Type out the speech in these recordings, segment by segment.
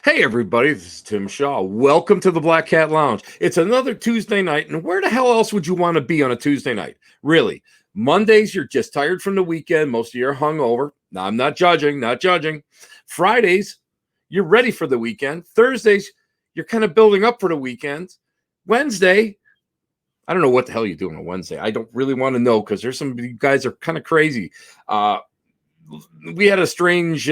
Hey, everybody, this is Tim Shaw. Welcome to the Black Cat Lounge. It's another Tuesday night, and where the hell else would you want to be on a Tuesday night? Really? Mondays, you're just tired from the weekend. Most of you are hungover. Now, I'm not judging. Fridays, you're ready for the weekend. Thursdays, you're kind of building up for the weekend. Wednesday, I don't know what the hell you're doing on Wednesday. I don't really want to know because there's some of you guys are kind of crazy. We had a strange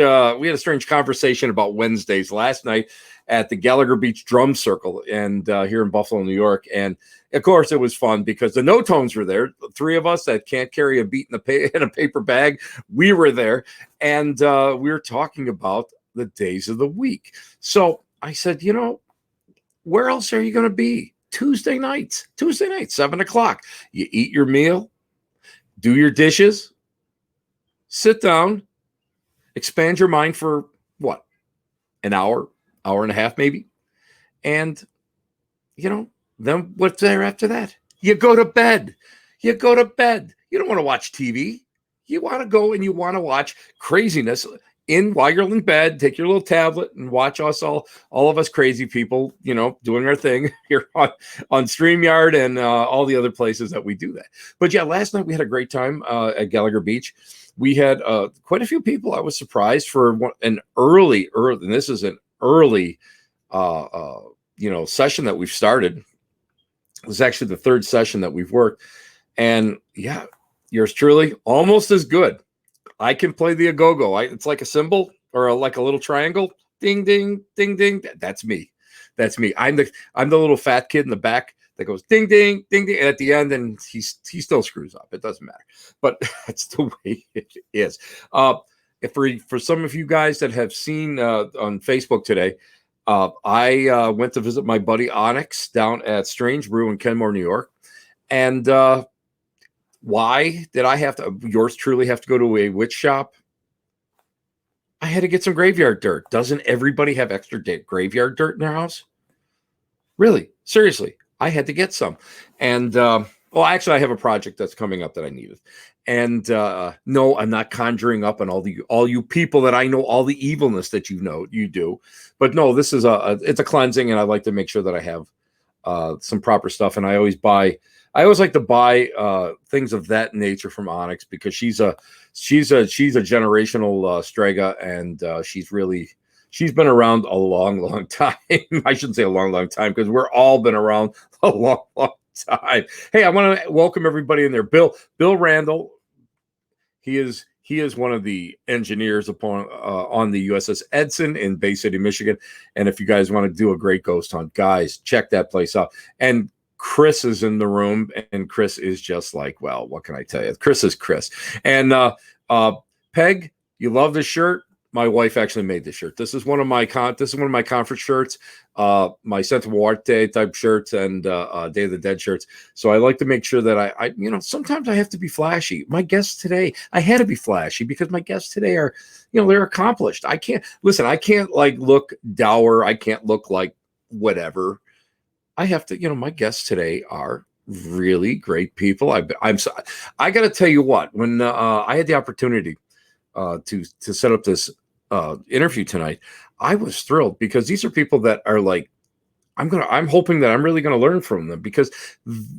conversation about Wednesdays last night at the Gallagher Beach Drum Circle and here in Buffalo, New York. And of course, it was fun because the No Tones were there. The three of us that can't carry a beat in a paper bag, we were there, and we were talking about the days of the week. So I said, where else are you going to be? Tuesday night, 7:00. You eat your meal, do your dishes, sit down, expand your mind for what? An hour and a half, maybe. And, then what's there after that? You go to bed. You don't want to watch TV. You want to go and you want to watch craziness while you're in bed. Take your little tablet and watch us all of us crazy people, doing our thing here on StreamYard and all the other places that we do that. But yeah, last night we had a great time at Gallagher Beach. We had quite a few people. I was surprised for an early, and this is an early, session that we've started. It was actually the third session that we've worked. And yeah, yours truly, almost as good. I can play the agogo. It's like a cymbal or like a little triangle. Ding, ding, ding, ding. That's me. I'm the little fat kid in the back that goes ding, ding, ding, ding. And at the end, and he still screws up. It doesn't matter. But that's the way it is. For some of you guys that have seen on Facebook today, I went to visit my buddy Onyx down at Strange Brew in Kenmore, New York. And why did yours truly have to go to a witch shop? I had to get some graveyard dirt. Doesn't everybody have extra graveyard dirt in their house? Really? Seriously. I had to get some. And, actually, I have a project that's coming up that I needed. And no, I'm not conjuring up on all you people that I know all the evilness that you do. But no, this is it's a cleansing, and I like to make sure that I have some proper stuff. And I always like to buy things of that nature from Onyx because she's a generational Strega, and she's been around a long time. I shouldn't say a long time because we're all been around a long time. Hey, I want to welcome everybody in there. Bill Randall, he is one of the engineers on the USS Edson in Bay City, Michigan. And if you guys want to do a great ghost hunt, guys, check that place out. And Chris is in the room, and Chris is just like, well, what can I tell you? Chris is Chris. And Peg, you love this shirt. My wife actually made this shirt. This is one of my conference shirts, my Santa Muerte type shirts, and Day of the Dead shirts. So I like to make sure that I sometimes I have to be flashy. My guests today, I had to be flashy because my guests today are, they're accomplished. I can't like look dour. I can't look like whatever. I have to, my guests today are really great people. I got to tell you what, when I had the opportunity to set up this interview tonight, I was thrilled because these are people that are like, I'm hoping that I'm really going to learn from them because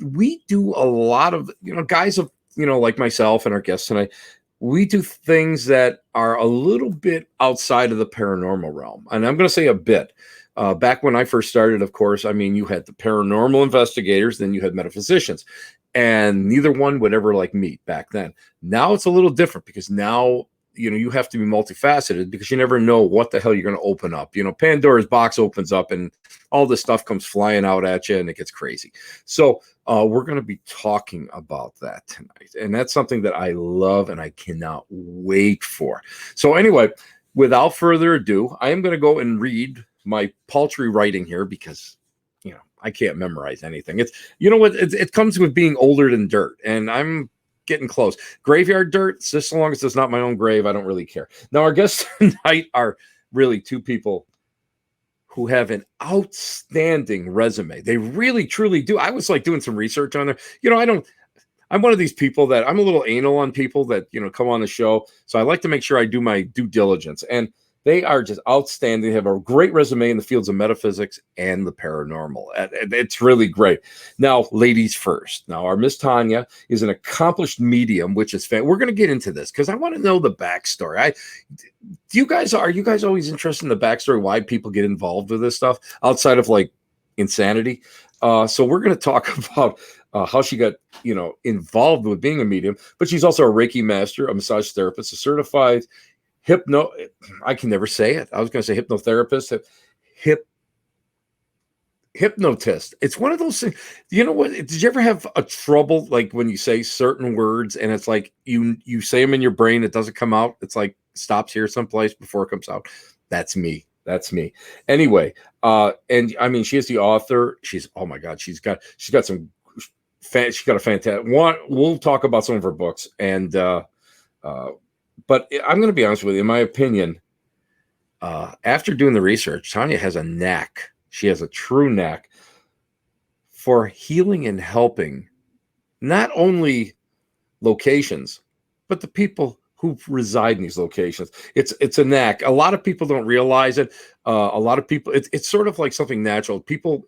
we do a lot of, guys of, like myself and our guests tonight, we do things that are a little bit outside of the paranormal realm. And I'm going to say a bit. Back when I first started, of course, you had the paranormal investigators, then you had metaphysicians, and neither one would ever like meet back then. Now it's a little different because now, you have to be multifaceted because you never know what the hell you're going to open up. Pandora's box opens up and all this stuff comes flying out at you and it gets crazy. So we're going to be talking about that tonight. And that's something that I love and I cannot wait for. So anyway, without further ado, I am going to go and read my paltry writing here because, I can't memorize anything. It's, it comes with being older than dirt, and I'm getting close. Graveyard dirt, just so long as it's not my own grave, I don't really care. Now, our guests tonight are really two people who have an outstanding resume. They really, truly do. I was like doing some research on there. I'm one of these people that I'm a little anal on people that, come on the show. So I like to make sure I do my due diligence. And They are just outstanding. They have a great resume in the fields of metaphysics and the paranormal. It's really great. Now, ladies first. Now, our Miss Tonya is an accomplished medium, which is we're going to get into this because I want to know the backstory. Are you guys always interested in the backstory, why people get involved with this stuff outside of like insanity? So we're going to talk about how she got, involved with being a medium, but she's also a Reiki master, a massage therapist, a certified I can never say it. I was going to say hypnotherapist, hypnotist. It's one of those things. You know what? Did you ever have a trouble like when you say certain words and it's like you say them in your brain, it doesn't come out. It's like stops here someplace before it comes out. That's me. Anyway, and I mean, she is the author. Oh my God, she's got some. She's got a fantastic one. We'll talk about some of her books and. But I'm going to be honest with you. In my opinion, after doing the research, Tonya has a knack. She has a true knack for healing and helping not only locations, but the people who reside in these locations. It's a knack. A lot of people don't realize it. A lot of people, it's sort of like something natural. People,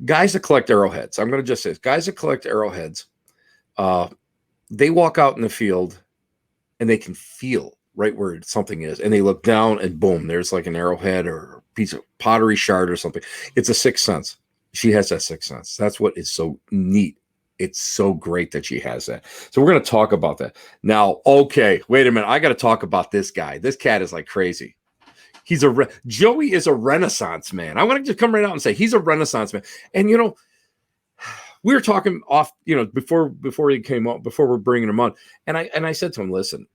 guys that collect arrowheads. I'm going to just say this. Guys that collect arrowheads, they walk out in the field and they can feel right where something is. And they look down and boom, there's like an arrowhead or a piece of pottery shard or something. It's a sixth sense. She has that sixth sense. That's what is so neat. It's so great that she has that. So we're going to talk about that. Now, okay, wait a minute. I got to talk about this guy. This cat is like crazy. Joey is a Renaissance man. I want to just come right out and say he's a Renaissance man. And, we were talking off, before he came on, before we're bringing him on. And I said to him, listen,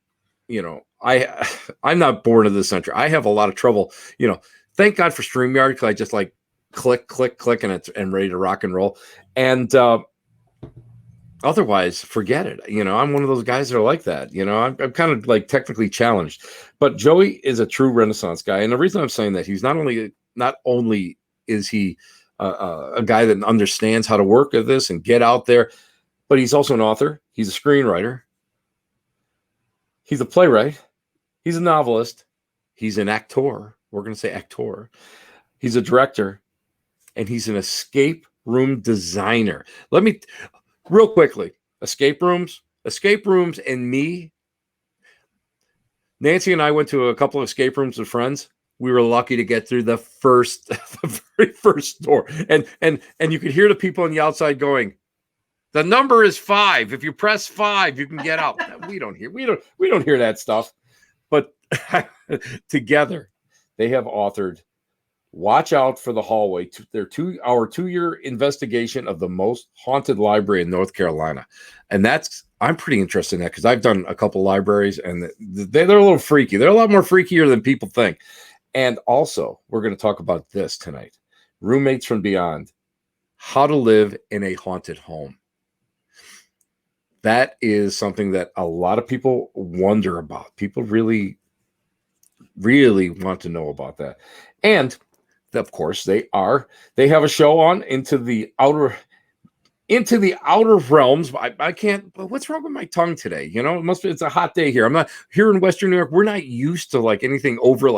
I'm not born of this century. I have a lot of trouble, thank God for StreamYard because I just like click, and ready to rock and roll. And otherwise, forget it. I'm one of those guys that are like that. I'm kind of like technically challenged. But Joey is a true Renaissance guy. And the reason I'm saying that he's not only is he a guy that understands how to work at this and get out there, but he's also an author. He's a screenwriter. He's a playwright. He's a novelist. He's an actor. We're going to say actor. He's a director, and he's an escape room designer. Let me, real quickly, escape rooms, and me. Nancy and I went to a couple of escape rooms with friends. We were lucky to get through the very first door. And you could hear the people on the outside going, the number is 5. If you press 5, you can get out. We don't hear that stuff. But together, they have authored Watch Out for the Hallway, our 2-year investigation of the most haunted library in North Carolina. And I'm pretty interested in that because I've done a couple libraries and they're a little freaky. They're a lot more freakier than people think. And also, we're going to talk about this tonight. Roommates from Beyond, how to live in a haunted home. That is something that a lot of people wonder about. People really, really want to know about that. And of course, they have a show on Into the Outer Realms. I can't, but what's wrong with my tongue today? It's a hot day here. I'm not here in Western New York. We're not used to like anything over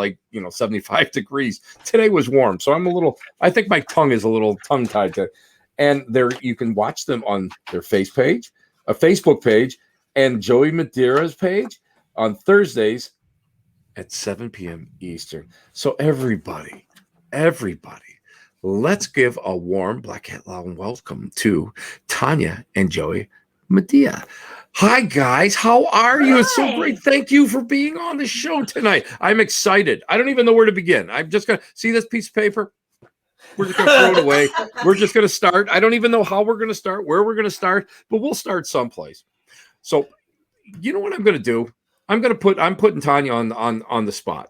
75 degrees. Today was warm. So I think my tongue is a little tongue tied to, and you can watch them on their Facebook page and Joey Madera's page on Thursdays at 7 p.m. Eastern. So everybody, let's give a warm Black Hat Loud welcome to Tonya and Joey Madia. Hi, guys. How are you? It's so great. Thank you for being on the show tonight. I'm excited. I don't even know where to begin. I'm just going to see this piece of paper. We're just going to throw it away. We're just going to start. I don't even know how we're going to start, where we're going to start, but we'll start someplace. So you know what I'm going to do? I'm putting Tonya on the spot.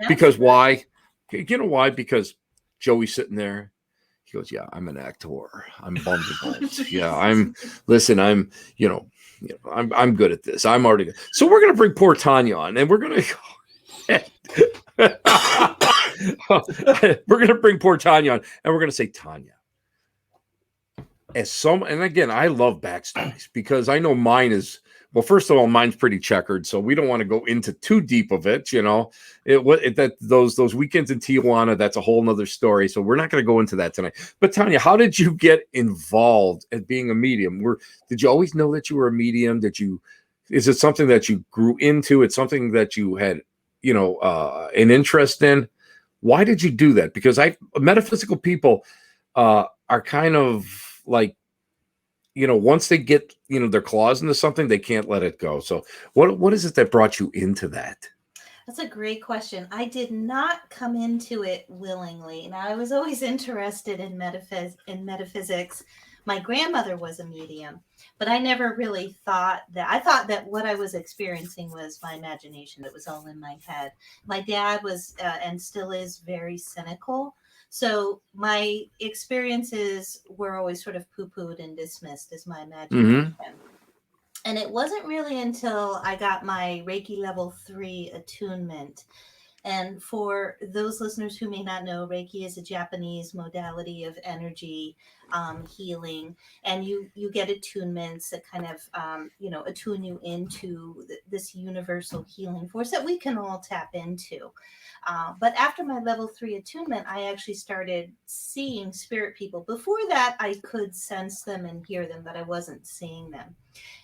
Because why? You know why? Because Joey's sitting there. He goes, yeah, I'm an actor. I'm bummed out. Yeah, I'm good at this. I'm already good. So we're going to bring poor Tonya on and we're going to bring poor Tonya on and we're going to say, Tonya, and again, I love backstories because I know mine is Well, first of all, mine's pretty checkered, so we don't want to go into too deep of it. Those weekends in Tijuana, that's a whole nother story. So we're not going to go into that tonight. But Tonya, how did you get involved at being a medium? Did you always know that you were a medium? Is it something that you grew into? It's something that you had, an interest in. Why did you do that? Because metaphysical people are kind of like, once they get, their claws into something, they can't let it go. So what is it that brought you into that? That's a great question. I did not come into it willingly. Now, I was always interested in metaphysics. My grandmother was a medium, but I never really thought that. I thought that what I was experiencing was my imagination. It was all in my head. My dad was, and still is, very cynical. So my experiences were always sort of poo-pooed and dismissed as my imagination. Mm-hmm. And it wasn't really until I got my Reiki level 3 attunement. And for those listeners who may not know, Reiki is a Japanese modality of energy healing, and you get attunements that kind of attune you into this universal healing force that we can all tap into. But after my level 3 attunement, I actually started seeing spirit people. Before that, I could sense them and hear them, but I wasn't seeing them.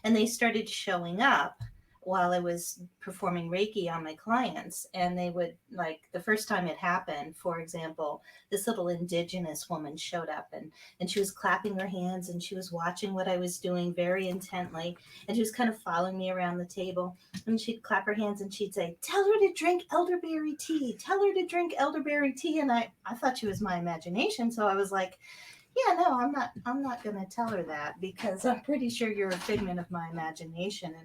And they started showing up while I was performing Reiki on my clients. And they would, like, the first time it happened, for example, this little indigenous woman showed up, and she was clapping her hands and she was watching what I was doing very intently. And she was kind of following me around the table, and she'd clap her hands and she'd say, "Tell her to drink elderberry tea. Tell her to drink elderberry tea." And I thought she was my imagination. So I was like, yeah, no, I'm not going to tell her that, because I'm pretty sure you're a figment of my imagination.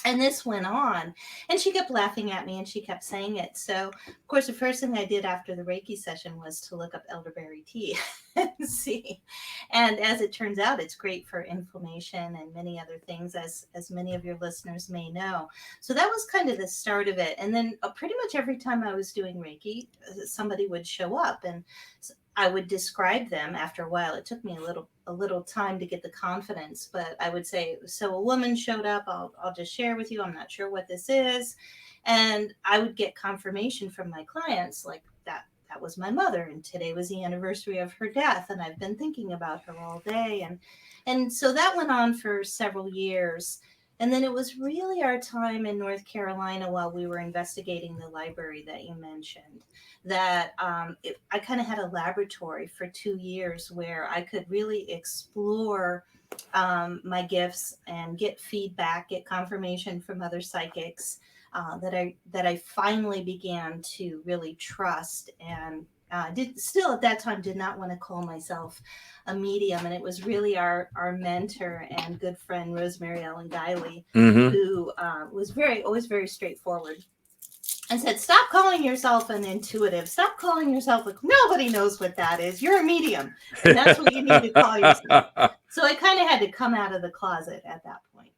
And this went on, and she kept laughing at me and she kept saying it. So of course the first thing I did after the Reiki session was to look up elderberry tea and see. And as it turns out, it's great for inflammation and many other things, as many of your listeners may know. So that was kind of the start of it. And then pretty much every time I was doing Reiki, somebody would show up, and I would describe them. After a while, it took me a little time to get the confidence, but I would say, so a woman showed up. I'll just share with you. I'm not sure what this is. And I would get confirmation from my clients, like, that was my mother, and today was the anniversary of her death, and I've been thinking about her all day. And so that went on for several years. And then it was really our time in North Carolina, while we were investigating the library that you mentioned, that I kind of had a laboratory for 2 years where I could really explore my gifts and get feedback, get confirmation from other psychics, that I finally began to really trust. And did still at that time did not want to call myself a medium. And it was really our mentor and good friend Rosemary Ellen Guiley, Mm-hmm. who was always very straightforward, and said, "Stop calling yourself an intuitive. Stop calling yourself nobody knows what that is. You're a medium, and that's what you need to call yourself." So I kind of had to come out of the closet at that point.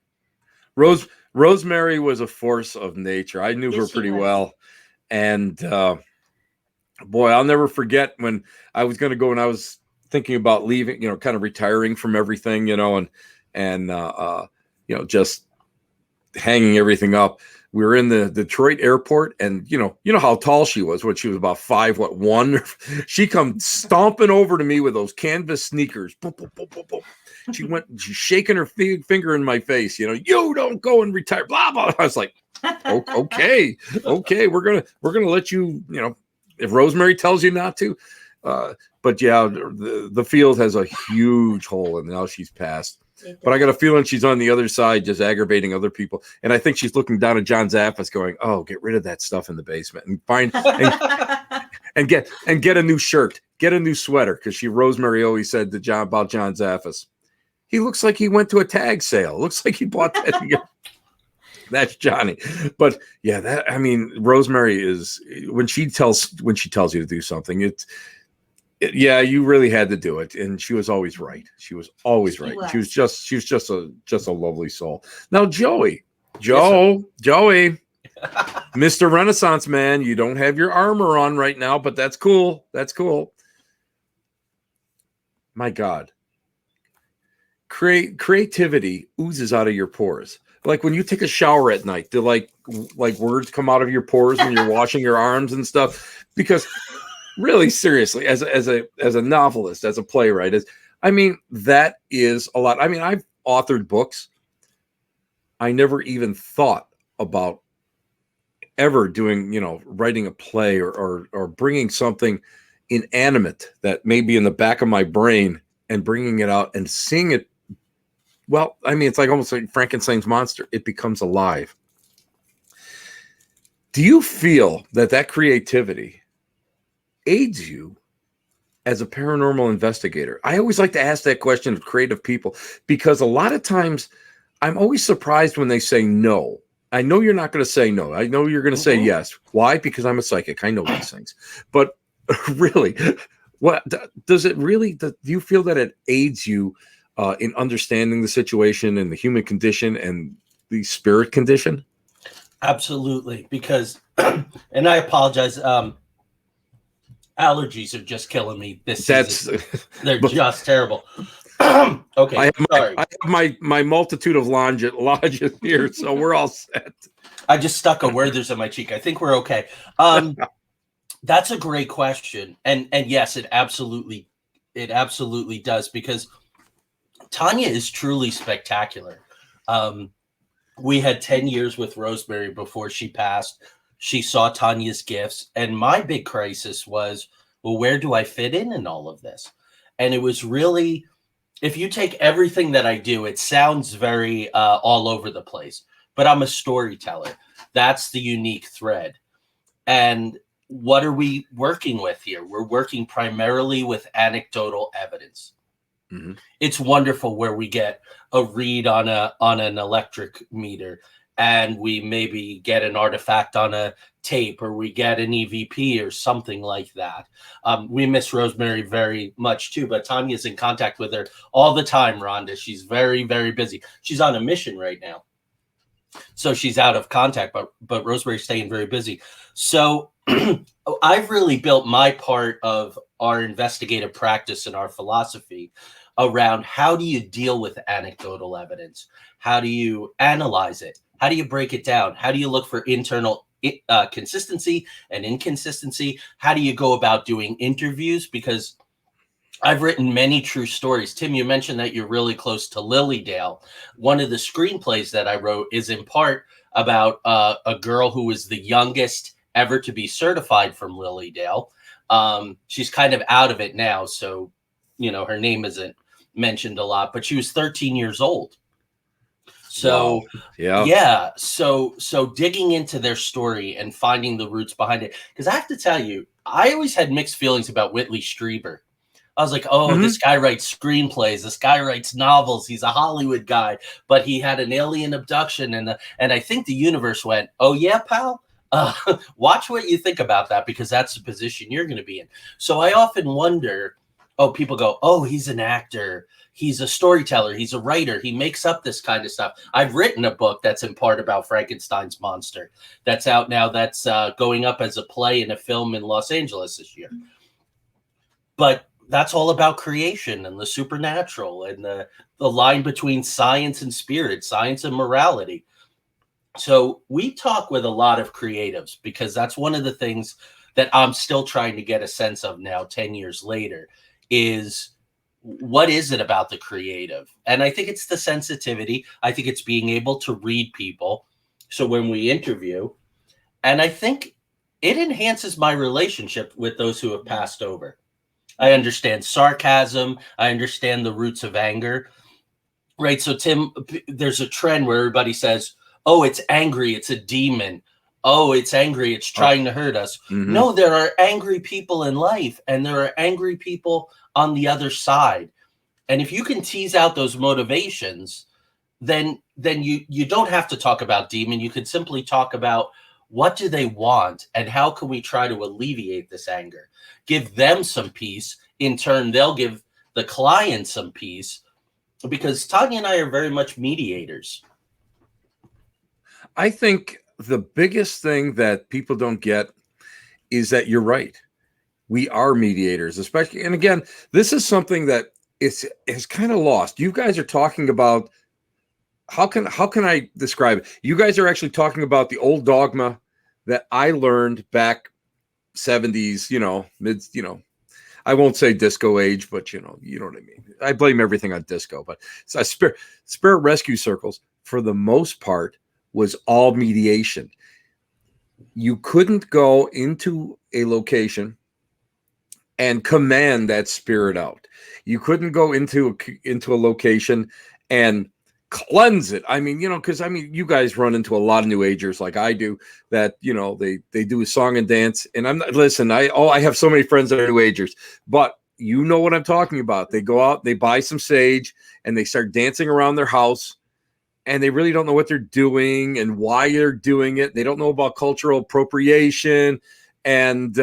Rosemary was a force of nature. I knew her Yes, she pretty was. well, and boy, I'll never forget when I was going to go and I was thinking about leaving, kind of retiring from everything, and just hanging everything up. We were in the Detroit airport, and you know how tall she was. She was about 5'1". She comes stomping over to me with those canvas sneakers. Boom, boom, boom, boom, boom. She's shaking her finger in my face. You don't go and retire. Blah blah. I was like, okay, we're gonna let you. If Rosemary tells you not to. But yeah, the field has a huge hole, and now she's passed. But I got a feeling she's on the other side, just aggravating other people. And I think she's looking down at John Zaffis, going, "Oh, get rid of that stuff in the basement and and get a new shirt, get a new sweater." Because Rosemary always said to John about John Zaffis, he looks like he went to a tag sale. Looks like he bought that. That's Johnny. But yeah, Rosemary is when she tells you to do something, yeah, you really had to do it, and she was always right. She was always right. She was just a lovely soul. Now, Joey, Joey, Mr. Renaissance man, you don't have your armor on right now, but that's cool. That's cool. My God, creativity oozes out of your pores. like when you take a shower at night, do like words come out of your pores when you're washing your arms and stuff? Because really, seriously, as a novelist, as a playwright, I mean, that is a lot. I mean, I've authored books. I never even thought about ever doing, writing a play or bringing something inanimate that may be in the back of my brain and bringing it out and seeing it. Well, I mean, it's like almost like Frankenstein's monster. It becomes alive. Do you feel that creativity aids you as a paranormal investigator? I always like to ask that question of creative people, because a lot of times I'm always surprised when they say no. I know you're not going to say no. I know you're going to say yes. Why? Because I'm a psychic. I know these things. But really, what does it really? Do you feel that it aids you in understanding the situation and the human condition and the spirit condition? Absolutely, because, and I apologize. Allergies are just killing me this season. They're just terrible. Okay, I have my multitude of lodges here, so we're all set. I just stuck a Werther's on my cheek. I think we're okay. That's a great question, and yes, it absolutely does, because Tonya is truly spectacular. We had 10 years with Rosemary before she passed. She saw Tonya's gifts, and my big crisis was, well, where do I fit in all of this? And it was really, if you take everything that I do, it sounds very all over the place, but I'm a storyteller. That's the unique thread. And what are we working with here? We're working primarily with anecdotal evidence. Mm-hmm. It's wonderful where we get a read on an electric meter, and we maybe get an artifact on a tape, or we get an EVP or something like that. We miss Rosemary very much too, but Tonya's in contact with her all the time, Rhonda. She's very, very busy. She's on a mission right now, so she's out of contact, but Rosemary's staying very busy. So I've really built my part of our investigative practice and our philosophy around how do you deal with anecdotal evidence? How do you analyze it? How do you break it down? How do you look for internal consistency and inconsistency? How do you go about doing interviews? Because I've written many true stories. Tim, you mentioned that you're really close to Lilydale. One of the screenplays that I wrote is in part about a girl who was the youngest ever to be certified from Lilydale. She's kind of out of it now, so her name isn't mentioned a lot, but she was 13 years old. So wow. Yeah. So digging into their story and finding the roots behind it. Because I have to tell you, I always had mixed feelings about Whitley Strieber. I was like, This guy writes screenplays. This guy writes novels. He's a Hollywood guy, but he had an alien abduction. And I think the universe went, oh yeah, pal, watch what you think about that, because that's the position you're going to be in. So I often wonder, people go, he's an actor. He's a storyteller. He's a writer. He makes up this kind of stuff. I've written a book that's in part about Frankenstein's monster that's out now. That's going up as a play and a film in Los Angeles this year. But that's all about creation and the supernatural and the line between science and spirit, science and morality. So we talk with a lot of creatives, because that's one of the things that I'm still trying to get a sense of now, 10 years later, is what is it about the creative? And I think it's the sensitivity. I think it's being able to read people. So when we interview, and I think it enhances my relationship with those who have passed over. I understand sarcasm. I understand the roots of anger, right? So Tim, there's a trend where everybody says, it's angry. It's a demon. It's angry. It's trying to hurt us. Mm-hmm. No, there are angry people in life, and there are angry people on the other side. And if you can tease out those motivations, then you don't have to talk about demon. You can simply talk about what do they want and how can we try to alleviate this anger, give them some peace. In turn, they'll give the client some peace, because Tonya and I are very much mediators. I think the biggest thing that people don't get is that you're right. We are mediators, especially. And again, this is something that is kind of lost. You guys are talking about how can I describe it? You guys are actually talking about the old dogma that I learned back 70s, mid, I won't say disco age, but you know what I mean. I blame everything on disco, but so spirit rescue circles for the most part was all mediation. You couldn't go into a location and command that spirit out. You couldn't go into a location and cleanse it. I mean, because you guys run into a lot of new agers like I do that, they do a song and dance. And I'm not, listen, I have so many friends that are new agers, but you know what I'm talking about. They go out, they buy some sage, and they start dancing around their house, and they really don't know what they're doing and why they're doing it. They don't know about cultural appropriation. And,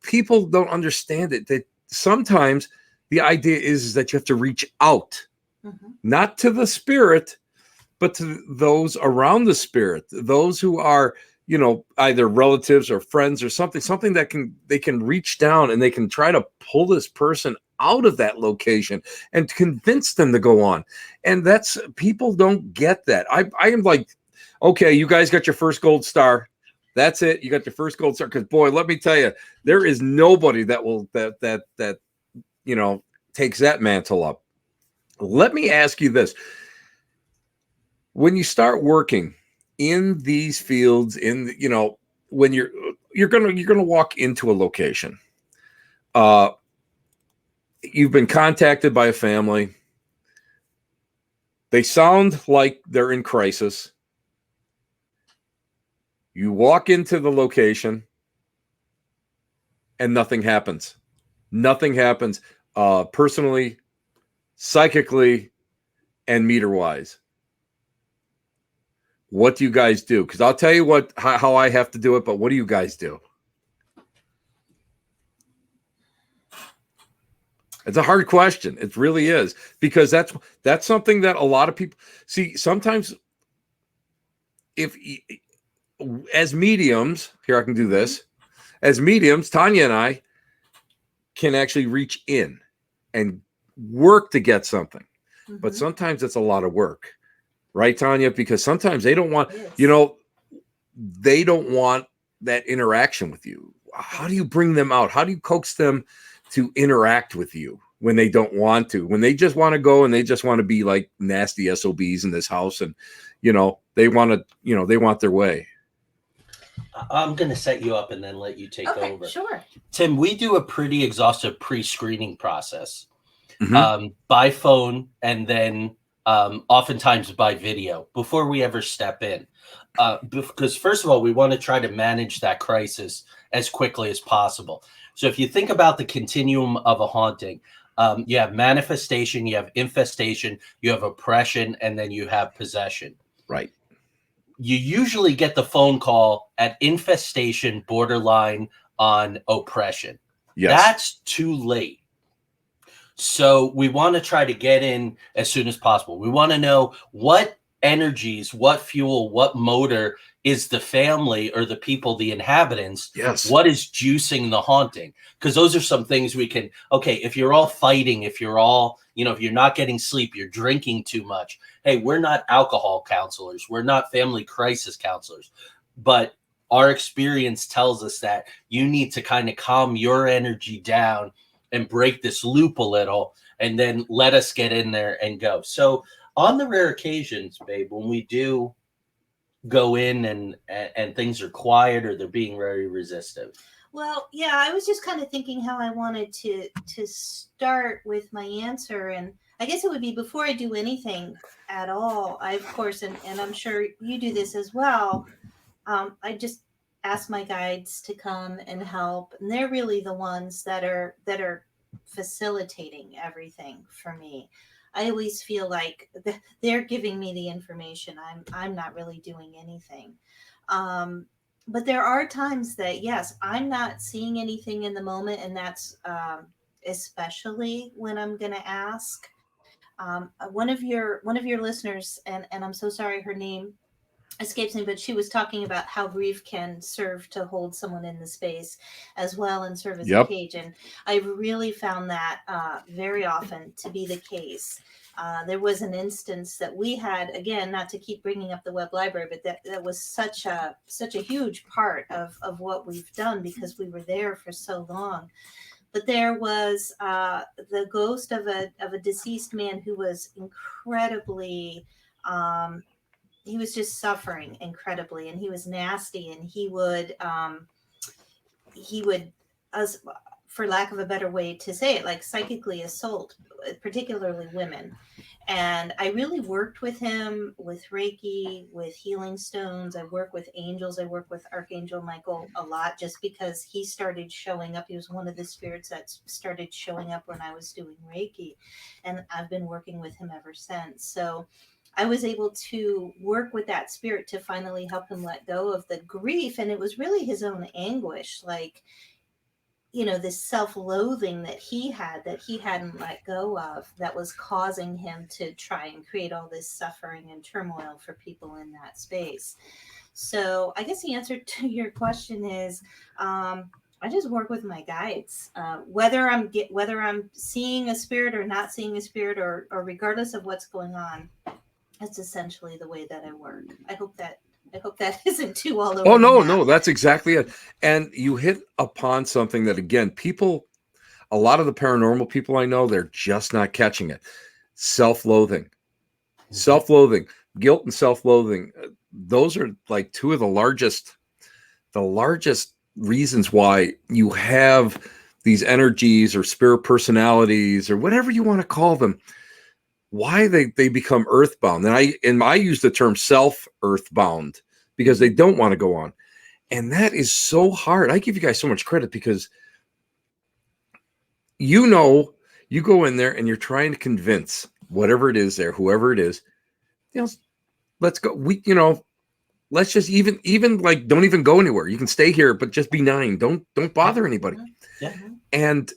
people don't understand it, that sometimes the idea is that you have to reach out, not to the spirit, but to those around the spirit, those who are, either relatives or friends or something that they can reach down and they can try to pull this person out of that location and convince them to go on. And that's, people don't get that. I am like, okay, you guys got your first gold star. That's it. You got your first gold star. Because boy, let me tell you, there is nobody that will that takes that mantle up. Let me ask you this: when you start working in these fields, when you're gonna walk into a location, you've been contacted by a family. They sound like they're in crisis. You walk into the location and nothing happens. Nothing happens personally, psychically, and meter-wise. What do you guys do? Because I'll tell you how I have to do it, but what do you guys do? It's a hard question. It really is, because that's something that a lot of people see. Sometimes, as mediums, here I can do this. As mediums, Tonya and I can actually reach in and work to get something, but sometimes it's a lot of work, right, Tonya? Because sometimes they don't want, they don't want that interaction with you. How do you bring them out? How do you coax them to interact with you when they don't want to, when they just want to go and they just want to be like nasty SOBs in this house, and they want to, they want their way? I'm going to set you up and then let you take over. Sure. Tim, we do a pretty exhaustive pre-screening process by phone, and then oftentimes by video before we ever step in. Because first of all, we want to try to manage that crisis as quickly as possible. So if you think about the continuum of a haunting, you have manifestation, you have infestation, you have oppression, and then you have possession. Right. You usually get the phone call at infestation, borderline on oppression. Yes. That's too late. So we want to try to get in as soon as possible. We want to know what energies, what fuel, what motor is the family or the people, the inhabitants. Yes. What is juicing the haunting? Because those are some things we can, okay, if you're all fighting, if you're all, if you're not getting sleep, you're drinking too much. Hey, we're not alcohol counselors. We're not family crisis counselors. But our experience tells us that you need to kind of calm your energy down and break this loop a little, and then let us get in there and go. So on the rare occasions, babe, when we do go in and things are quiet or they're being very resistive. Well, yeah, I was just kind of thinking how I wanted to start with my answer, and I guess it would be before I do anything at all. I, of course, and I'm sure you do this as well. I just ask my guides to come and help, and they're really the ones that are facilitating everything for me. I always feel like they're giving me the information. I'm not really doing anything. But there are times that, yes, I'm not seeing anything in the moment, and that's especially when I'm going to ask. One of your listeners, and I'm so sorry, her name escapes me, but she was talking about how grief can serve to hold someone in the space as well and serve as a Yep. cage. And I've really found that very often to be the case. There was an instance that we had, again, not to keep bringing up the web library, but that was such a huge part of what we've done because we were there for so long. But there was the ghost of a deceased man who was incredibly he was just suffering incredibly, and he was nasty, and he would as for lack of a better way to say it, like psychically assault particularly women. And I really worked with him with Reiki, with healing stones. I work with angels. I work with Archangel Michael a lot just because he started showing up. He was one of the spirits that started showing up when I was doing Reiki, and I've been working with him ever since. So I was able to work with that spirit to finally help him let go of the grief. And it was really his own anguish, like, this self-loathing that he hadn't let go of, that was causing him to try and create all this suffering and turmoil for people in that space. So I guess the answer to your question is, I just work with my guides, whether I'm seeing a spirit or not seeing a spirit, or regardless of what's going on. That's essentially the way that I work. I hope that isn't too all over. Oh, no, that's exactly it. And you hit upon something that, again, a lot of the paranormal people I know, they're just not catching it. Self-loathing, guilt and self-loathing. Those are like two of the largest reasons why you have these energies or spirit personalities or whatever you want to call them, why they become earthbound. And I use the term self-earthbound because they don't want to go on. And that is so hard. I give you guys so much credit because you go in there and you're trying to convince whatever it is there, whoever it is, let's go. Let's just even like, don't even go anywhere. You can stay here, but just be nine. Don't bother anybody. Yeah. And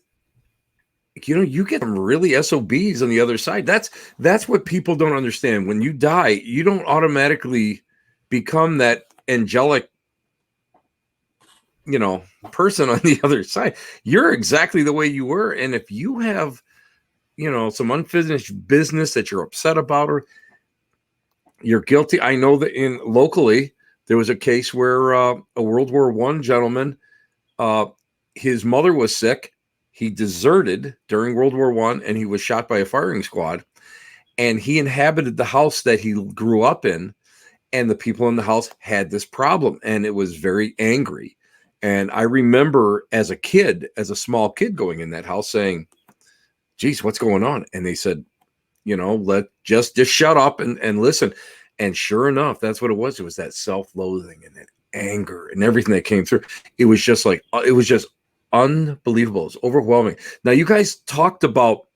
you get some really SOBs on the other side. That's what people don't understand. When you die, you don't automatically become that angelic, person on the other side. You're exactly the way you were. And if you have, some unfinished business that you're upset about, or you're guilty. I know that locally, there was a case where a World War I gentleman, his mother was sick. He deserted during World War I, and he was shot by a firing squad. And he inhabited the house that he grew up in, and the people in the house had this problem, and it was very angry. And I remember as a small kid, going in that house saying, geez, what's going on? And they said, just shut up and listen. And sure enough, that's what it was. It was that self-loathing and that anger and everything that came through. It was just unbelievable. It's overwhelming. Now, you guys talked about,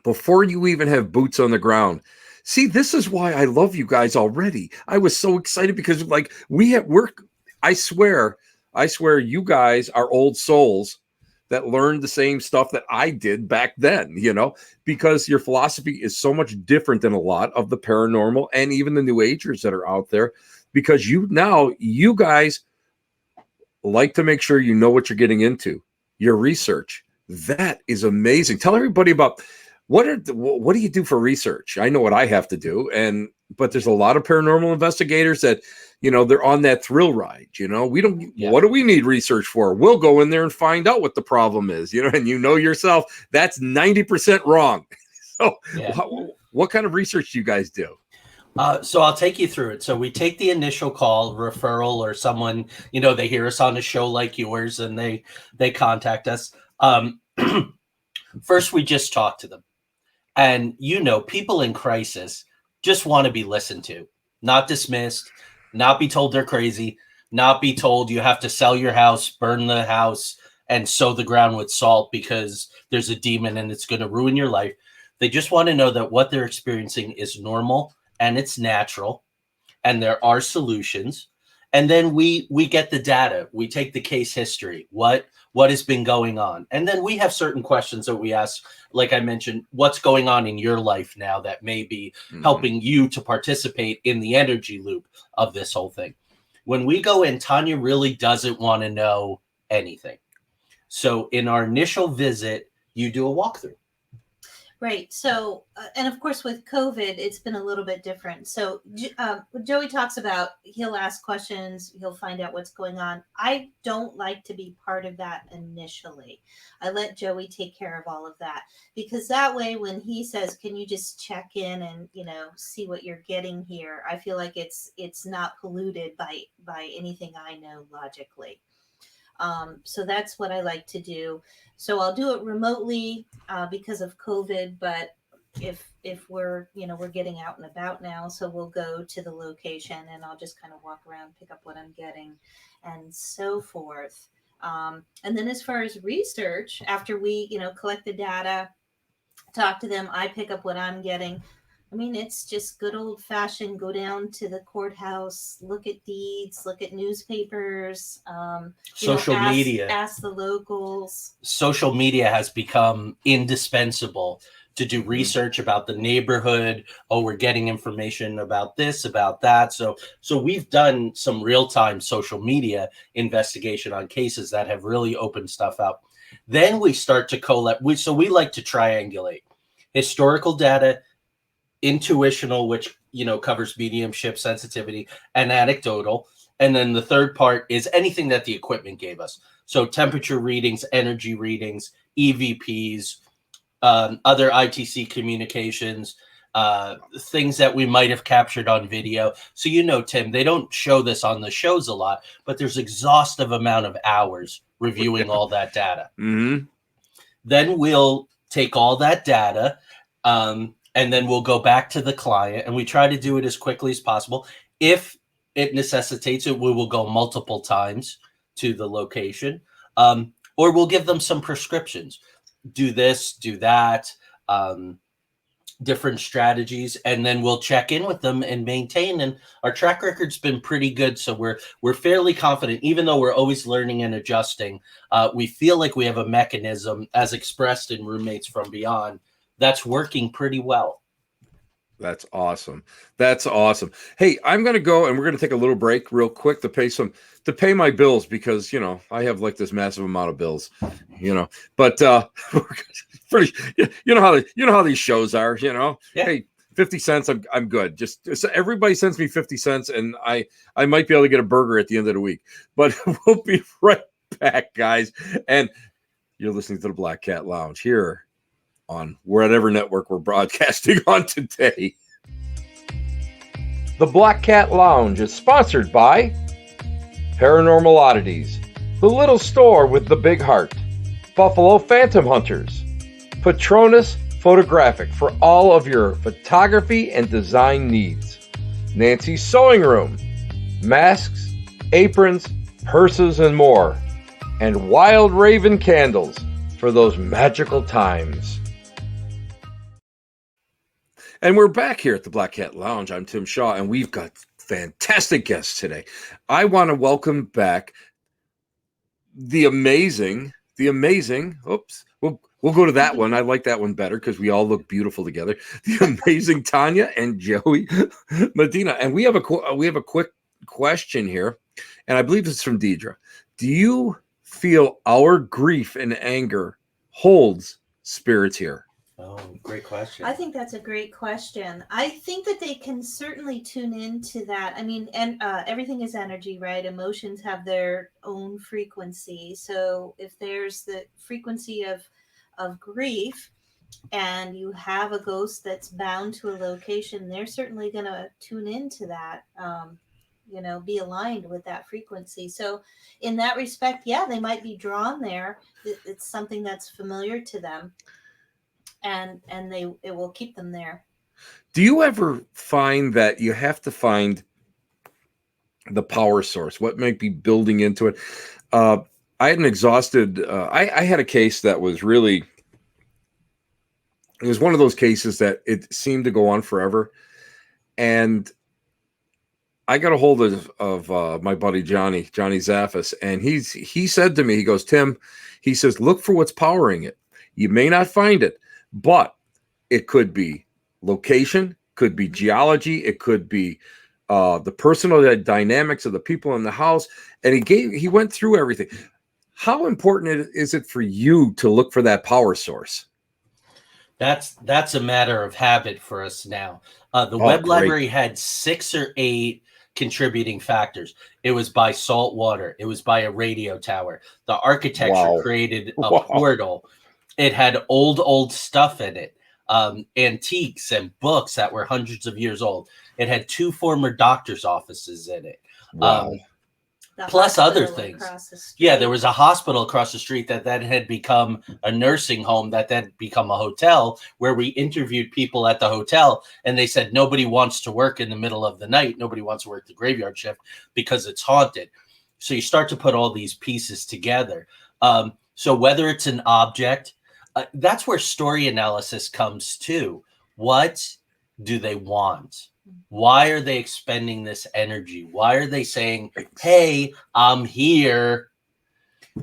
before you even have boots on the ground. See, this is why I love you guys already. I was so excited because I swear you guys are old souls that learned the same stuff that I did back then, because your philosophy is so much different than a lot of the paranormal and even the new agers that are out there, because you guys like to make sure you know what you're getting into. Your research, that is amazing. Tell everybody about what do you do for research? I know what I have to do, but there's a lot of paranormal investigators that, they're on that thrill ride. We don't. Yeah. What do we need research for? We'll go in there and find out what the problem is. And yourself, that's 90% wrong. So, yeah. What kind of research do you guys do? So I'll take you through it. So we take the initial call, referral, or someone, they hear us on a show like yours and they contact us. First, we just talk to them. And, people in crisis just want to be listened to, not dismissed, not be told they're crazy, not be told you have to sell your house, burn the house, and sow the ground with salt because there's a demon and it's going to ruin your life. They just want to know that what they're experiencing is normal and it's natural, and there are solutions. And then we get the data. We take the case history. What has been going on? And then we have certain questions that we ask, like I mentioned, what's going on in your life now that may be helping you to participate in the energy loop of this whole thing. When we go in, Tonya really doesn't want to know anything. So in our initial visit, you do a walkthrough. Right. So, and of course, with COVID, it's been a little bit different. So, Joey talks about he'll ask questions, he'll find out what's going on. I don't like to be part of that initially. I let Joey take care of all of that, because that way, when he says, "Can you just check in and see what you're getting here?" I feel like it's not polluted by anything I know logically. So that's what I like to do. So I'll do it remotely because of COVID, but if we're we're getting out and about now, so we'll go to the location and I'll just kind of walk around, pick up what I'm getting, and so forth. And then as far as research, after we collect the data, talk to them, I pick up what I'm getting. I mean, it's just good old fashioned go down to the courthouse, look at deeds, look at newspapers, social media. Ask the locals. Social media has become indispensable to do research about the neighborhood. Oh, we're getting information about this, about that. So we've done some real-time social media investigation on cases that have really opened stuff up. Then we start to collect. So we like to triangulate historical data, intuitional, which covers mediumship, sensitivity, and anecdotal. And then the third part is anything that the equipment gave us. So temperature readings, energy readings, EVPs, other ITC communications, things that we might have captured on video. So Tim, they don't show this on the shows a lot, but there's exhaustive amount of hours reviewing all that data. Mm-hmm. Then we'll take all that data, and then we'll go back to the client, and we try to do it as quickly as possible. If it necessitates it, we will go multiple times to the location, or we'll give them some prescriptions. Do this, do that, different strategies, and then we'll check in with them and maintain. And our track record's been pretty good, so we're fairly confident, even though we're always learning and adjusting. We feel like we have a mechanism, as expressed in Roommates from Beyond, that's working pretty well. That's awesome. That's awesome. Hey, I'm going to go and we're going to take a little break real quick to pay my bills, because, I have like this massive amount of bills, but, pretty, how these shows are, Yeah. Hey, 50 cents. I'm good. Just everybody sends me 50 cents and I might be able to get a burger at the end of the week, but we'll be right back, guys. And you're listening to the Black Cat Lounge here on whatever network we're broadcasting on today. The Black Cat Lounge is sponsored by Paranormal Oddities, The Little Store with the Big Heart, Buffalo Phantom Hunters, Patronus Photographic for all of your photography and design needs, Nancy's Sewing Room, masks, aprons, purses, and more, and Wild Raven Candles for those magical times. And we're back here at the Black Cat Lounge. I'm Tim Shaw, and we've got fantastic guests today. I want to welcome back the amazing, oops, we'll go to that one. I like that one better because we all look beautiful together. The amazing Tonya and Joey Medina. And we have a quick question here, and I believe it's from Deidre. Do you feel our grief and anger holds spirits here? Oh, great question. I think that's a great question. I think that they can certainly tune into that. I mean, and everything is energy, right? Emotions have their own frequency. So if there's the frequency of grief and you have a ghost that's bound to a location, they're certainly going to tune into that, be aligned with that frequency. So in that respect, yeah, they might be drawn there. It's something that's familiar to them. And it will keep them there. Do you ever find that you have to find the power source? What might be building into it? I had an exhausted. I had a case that was really. It was one of those cases that it seemed to go on forever, and I got a hold of my buddy Johnny Zaffis, and he said to me, he goes, Tim, he says, look for what's powering it. You may not find it, but it could be location, could be geology, it could be the personal dynamics of the people in the house. And he went through everything. How important is it for you to look for that power source? That's a matter of habit for us now. The web library had 6 or 8 contributing factors. It was by salt water. It was by a radio tower. The architecture created a portal. It had old stuff in it, antiques and books that were hundreds of years old. It had 2 former doctors' offices in it. Plus other things. Yeah, there was a hospital across the street that had become a nursing home, that had become a hotel, where we interviewed people at the hotel, and they said nobody wants to work in the middle of the night. Nobody wants to work the graveyard shift because it's haunted. So you start to put all these pieces together. So whether it's an object, that's where story analysis comes too. What do they want? Why are they expending this energy? Why are they saying, hey, I'm here?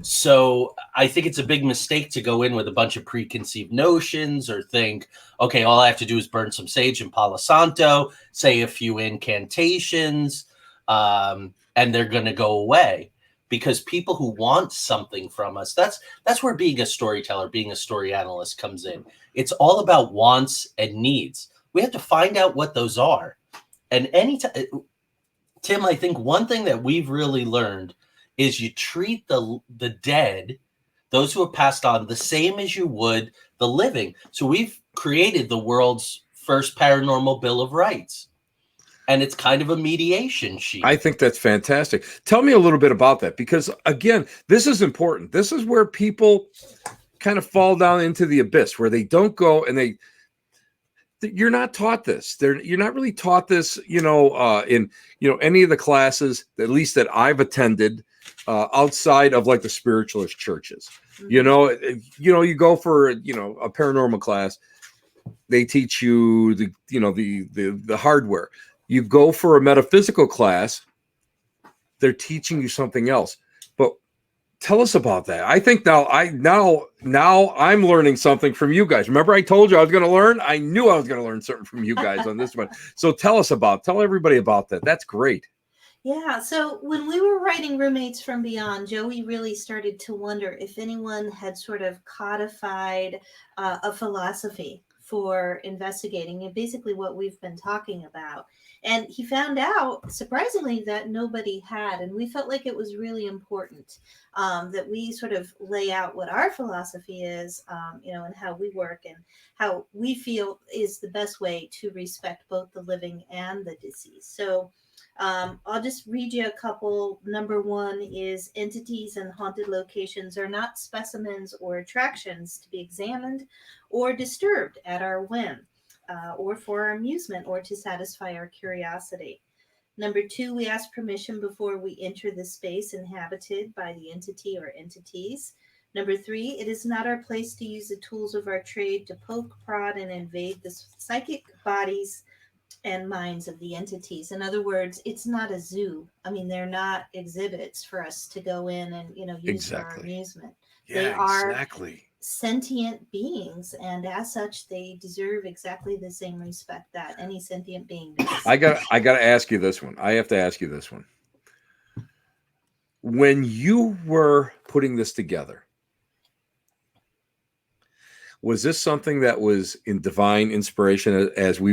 So I think it's a big mistake to go in with a bunch of preconceived notions or think, okay, all I have to do is burn some sage and Palo Santo, say a few incantations, and they're going to go away. Because people who want something from us, that's where being a storyteller, being a story analyst comes in. It's all about wants and needs. We have to find out what those are. And anytime, Tim, I think one thing that we've really learned is you treat the dead, those who have passed on, the same as you would the living. So we've created the world's first paranormal Bill of Rights. And it's kind of a mediation sheet. I think that's fantastic. Tell me a little bit about that, because again, this is important. This is where people kind of fall down into the abyss, where they don't go and you're not taught this. You're not really taught this, in any of the classes, at least that I've attended, outside of like the spiritualist churches. Mm-hmm. You go for a paranormal class, they teach you the hardware. You go for a metaphysical class, they're teaching you something else. But tell us about that. I think now I'm learning something from you guys. Remember I told you I was going to learn? I knew I was going to learn something from you guys on this one. So tell everybody about that. That's great. Yeah. So when we were writing Roommates from Beyond, Joey really started to wonder if anyone had sort of codified a philosophy for investigating, and basically what we've been talking about. And he found out, surprisingly, that nobody had. And we felt like it was really important that we sort of lay out what our philosophy is, and how we work and how we feel is the best way to respect both the living and the deceased. So I'll just read you a couple. Number 1 is entities and haunted locations are not specimens or attractions to be examined or disturbed at our whim, or for our amusement or to satisfy our curiosity. Number 2, we ask permission before we enter the space inhabited by the entity or entities. Number 3, it is not our place to use the tools of our trade to poke, prod, and invade the psychic bodies and minds of the entities. In other words, it's not a zoo. I mean, they're not exhibits for us to go in and use for our amusement. Yeah, they are exactly sentient beings, and as such, they deserve exactly the same respect that any sentient being does. I gotta ask you this one. I have to ask you this one. When you were putting this together, was this something that was in divine inspiration,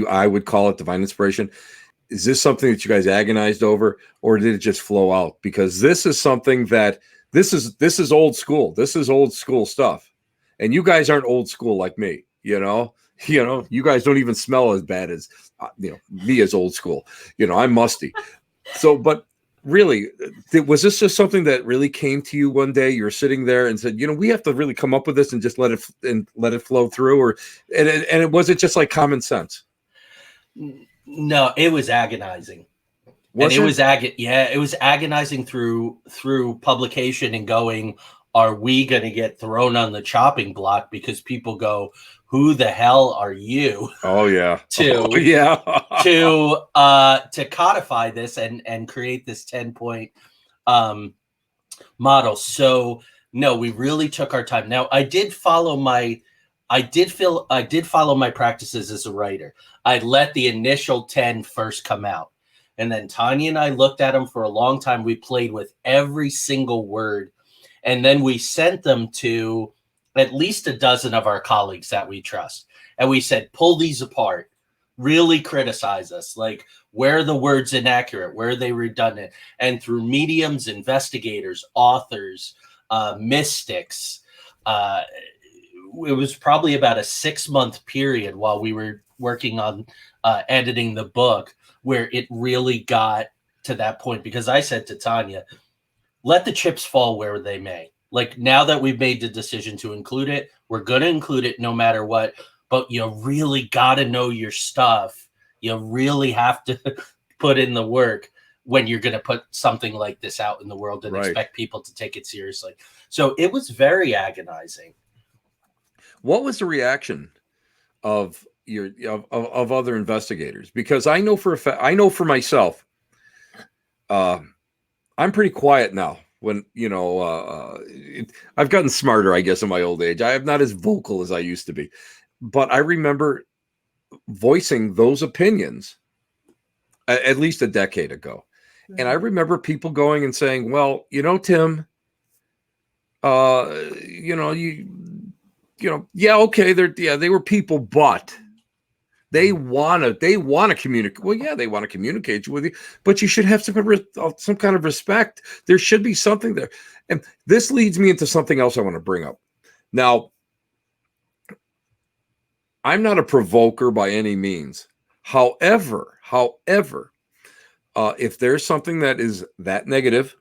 I would call it divine inspiration? Is this something that you guys agonized over, or did it just flow out? Because this is something that this is old school. This is old school stuff. And you guys aren't old school like me, you guys don't even smell as bad as, me as old school, I'm musty. So, but really, was this just something that really came to you one day? You're sitting there and said, we have to really come up with this and just let it flow through, and was it just like common sense? No, it was agonizing. It was agonizing through publication and going, are we going to get thrown on the chopping block because people go, who the hell are you? Oh yeah. to Oh, yeah. to codify this and create this 10-point model. So no, we really took our time. Now I did follow my practices as a writer. I let the initial 10 first come out. And then Tonya and I looked at them for a long time. We played with every single word. And then we sent them to at least a dozen of our colleagues that we trust. And we said, pull these apart, really criticize us. Like, where are the words inaccurate? Where are they redundant? And through mediums, investigators, authors, mystics, it was probably about a 6-month period while we were working on editing the book where it really got to that point. Because I said to Tonya, let the chips fall where they may. Like, now that we've made the decision to include it, we're going to include it no matter what. But you really got to know your stuff. You really have to put in the work when you're going to put something like this out in the world and expect people to take it seriously. So it was very agonizing. What was the reaction of of other investigators? Because I know for a fact, I know for myself, I'm pretty quiet now. When I've gotten smarter, I guess, in my old age. I am not as vocal as I used to be, but I remember voicing those opinions at least a decade ago, and I remember people going and saying, "Well, Tim, yeah, okay, they were people, but they wanna communicate. Well, yeah, they want to communicate with you, but you should have some kind of respect. There should be something there." And this leads me into something else I want to bring up. Now, I'm not a provoker by any means. However, if there's something that is that negative,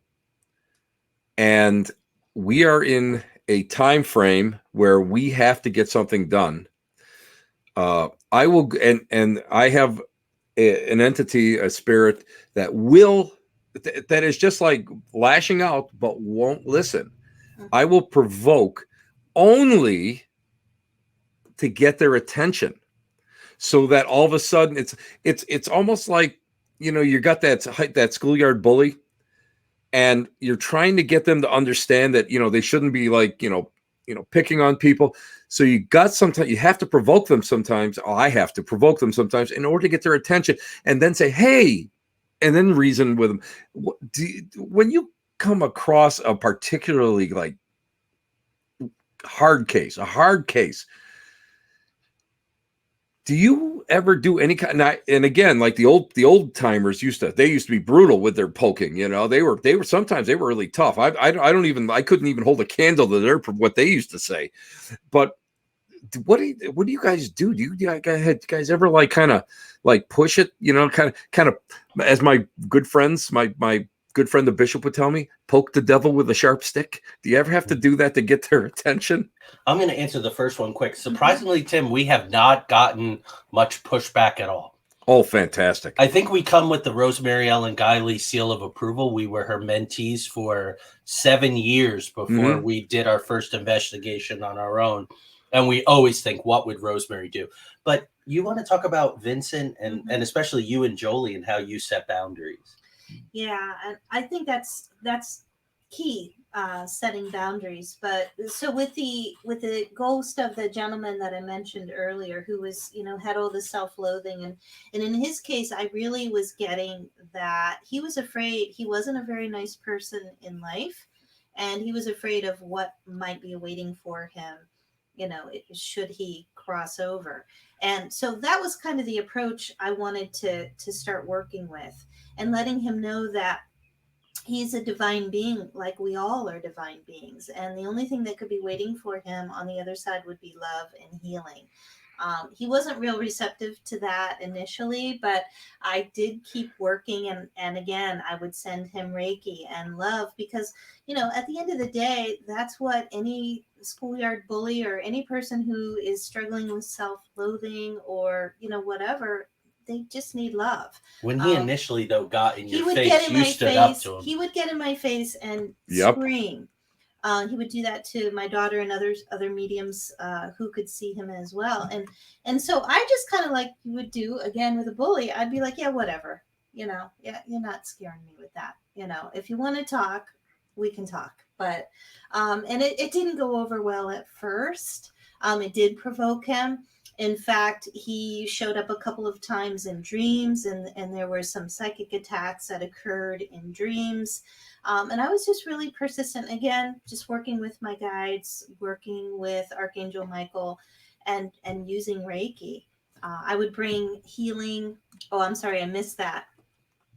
and we are in a time frame where we have to get something done, I will, and I have an entity, a spirit that that is just like lashing out, but won't listen. I will provoke only to get their attention, so that all of a sudden it's almost like, you got that schoolyard bully, and you're trying to get them to understand that they shouldn't be like picking on people. So you have to provoke them sometimes. I have to provoke them sometimes in order to get their attention, and then say, hey, and then reason with them. When you come across a particularly like a hard case, do you ever do any kind? And again, like the old timers used to be brutal with their poking. They were sometimes they were really tough. I couldn't even hold a candle to their what they used to say. But what do you guys do? Do you guys ever like kind of like push it? Kind of as my good friends, my good friend the bishop would tell me, poke the devil with a sharp stick. Do you ever have to do that to get their attention? I'm going to answer the first one quick. Surprisingly, Tim, we have not gotten much pushback at all. Oh, fantastic. I think we come with the Rosemary Ellen Guiley seal of approval. We were her mentees for 7 years before we did our first investigation on our own. And we always think, what would Rosemary do? But you want to talk about Vincent and especially you and Jolie and how you set boundaries. Yeah, and I think that's key, setting boundaries. But so with the ghost of the gentleman that I mentioned earlier, who was had all the self-loathing, and in his case, I really was getting that he was afraid. He wasn't a very nice person in life, and he was afraid of what might be awaiting for him, should he cross over. And so that was kind of the approach I wanted to start working with, and letting him know that he's a divine being, like we all are divine beings. And the only thing that could be waiting for him on the other side would be love and healing. He wasn't real receptive to that initially, but I did keep working. And again, I would send him Reiki and love, because, at the end of the day, that's what any schoolyard bully or any person who is struggling with self-loathing or, whatever, they just need love. When he initially, though, got in your face, you stood up to him. He would get in my face and scream. He would do that to my daughter and other mediums who could see him as well. And so I just kind of like you would do again with a bully. I'd be like, yeah, whatever. Yeah, you're not scaring me with that. If you want to talk, we can talk. But and it didn't go over well at first. It did provoke him. In fact, he showed up a couple of times in dreams, and there were some psychic attacks that occurred in dreams. And I was just really persistent. Again, just working with my guides, working with Archangel Michael, and using Reiki. I would bring healing. Oh, I'm sorry, I missed that.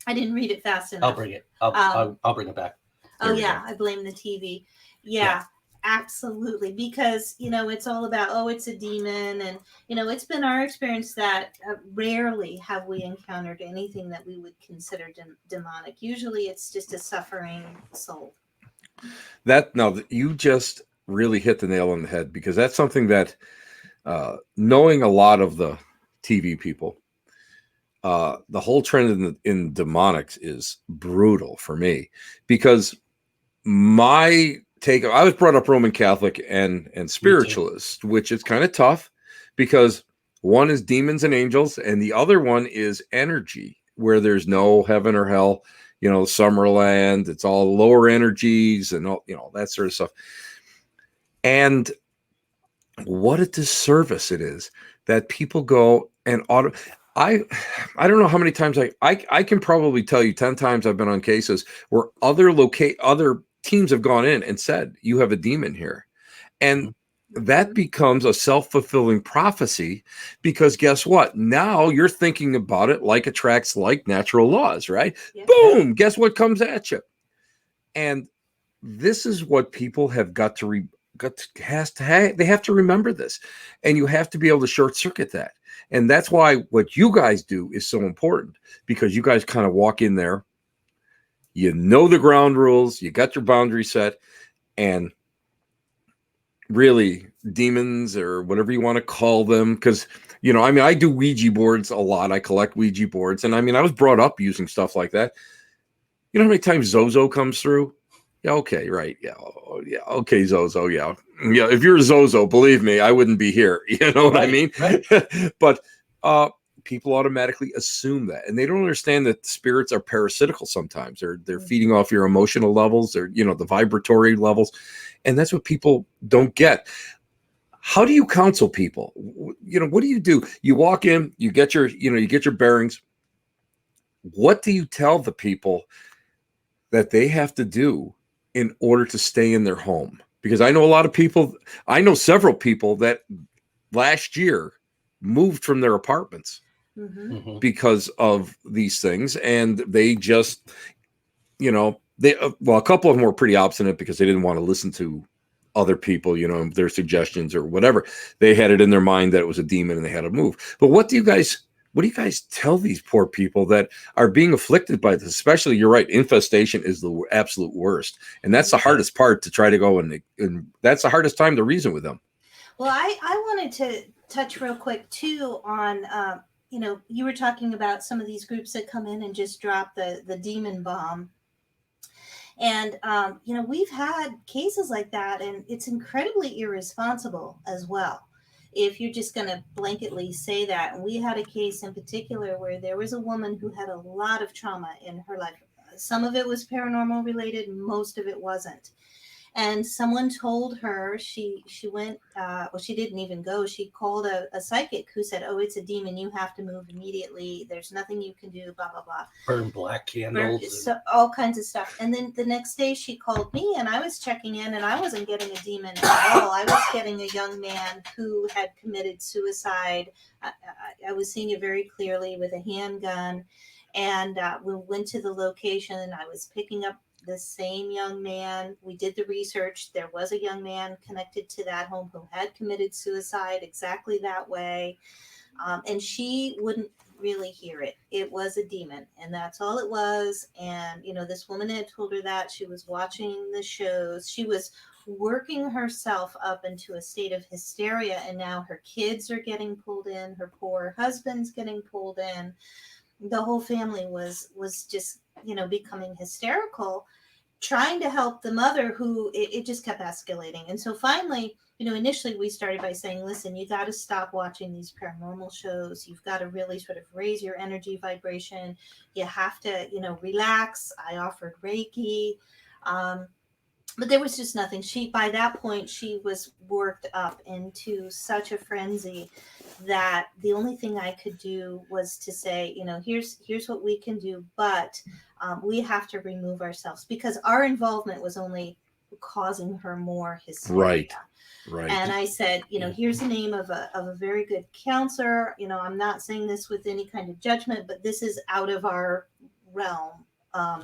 I didn't read it fast enough. I'll bring it. I'll bring it back. Oh yeah, I blame the TV. Yeah, absolutely. Because it's all about, oh, it's a demon, and it's been our experience that rarely have we encountered anything that we would consider demonic. Usually, it's just a suffering soul. You just really hit the nail on the head, because that's something that knowing a lot of the TV people, the whole trend in demonics is brutal for me, because my take, I was brought up Roman Catholic and spiritualist, which is kind of tough, because one is demons and angels, and the other one is energy, where there's no heaven or hell, Summerland, it's all lower energies and all, that sort of stuff. And what a disservice it is that people go and I don't know how many times I can probably tell you 10 times I've been on cases where other teams have gone in and said, you have a demon here. And that becomes a self-fulfilling prophecy, because guess what? Now you're thinking about it like attracts like, natural laws, right? Yeah. Boom, guess what comes at you? And this is what people have got to they have to remember this, and you have to be able to short circuit that. And that's why what you guys do is so important, because you guys kind of walk in there, the ground rules, you got your boundary set, and really demons, or whatever you want to call them, because I do Ouija boards a lot. I collect Ouija boards, and I was brought up using stuff like that. You know how many times Zozo comes through? Yeah, okay, right. Yeah, okay, Zozo. Yeah. If you're a Zozo, believe me, I wouldn't be here. You know what I mean? Right. But people automatically assume that, and they don't understand that spirits are parasitical sometimes. They're feeding off your emotional levels, or the vibratory levels, and that's what people don't get. How do you counsel people? What do you do? You walk in, you get your bearings. What do you tell the people that they have to do in order to stay in their home? Because I know several people that last year moved from their apartments because of these things. And they just, a couple of them were pretty obstinate, because they didn't want to listen to other people, their suggestions or whatever. They had it in their mind that it was a demon and they had to move. But what do you guys tell these poor people that are being afflicted by this? Especially, you're right, infestation is the absolute worst. And that's the hardest part to try to go, and that's the hardest time to reason with them. Well, I wanted to touch real quick too on, you were talking about some of these groups that come in and just drop the demon bomb. And, we've had cases like that, and it's incredibly irresponsible as well, if you're just going to blanketly say that. And we had a case in particular where there was a woman who had a lot of trauma in her life. Some of it was paranormal related, most of it wasn't. And someone told her, she went, she didn't even go. She called a psychic who said, oh, it's a demon. You have to move immediately. There's nothing you can do, blah, blah, blah. Burn black candles. All kinds of stuff. And then the next day she called me, and I was checking in, and I wasn't getting a demon at all. I was getting a young man who had committed suicide. I was seeing it very clearly with a handgun. And we went to the location, and I was picking up the same young man. We did the research. There was a young man connected to that home who had committed suicide exactly that way. And she wouldn't really hear it. It was a demon, and that's all it was. And, this woman had told her that. She was watching the shows. She was working herself up into a state of hysteria, and now her kids are getting pulled in. Her poor husband's getting pulled in. The whole family was just, becoming hysterical, trying to help the mother who it just kept escalating. And so finally, initially we started by saying, listen, you got to stop watching these paranormal shows. You've got to really sort of raise your energy vibration. You have to, relax. I offered Reiki. But there was just nothing. By that point, she was worked up into such a frenzy that the only thing I could do was to say, here's what we can do, but we have to remove ourselves, because our involvement was only causing her more hysteria. Right. And I said, here's the name of a very good counselor. I'm not saying this with any kind of judgment, but this is out of our realm.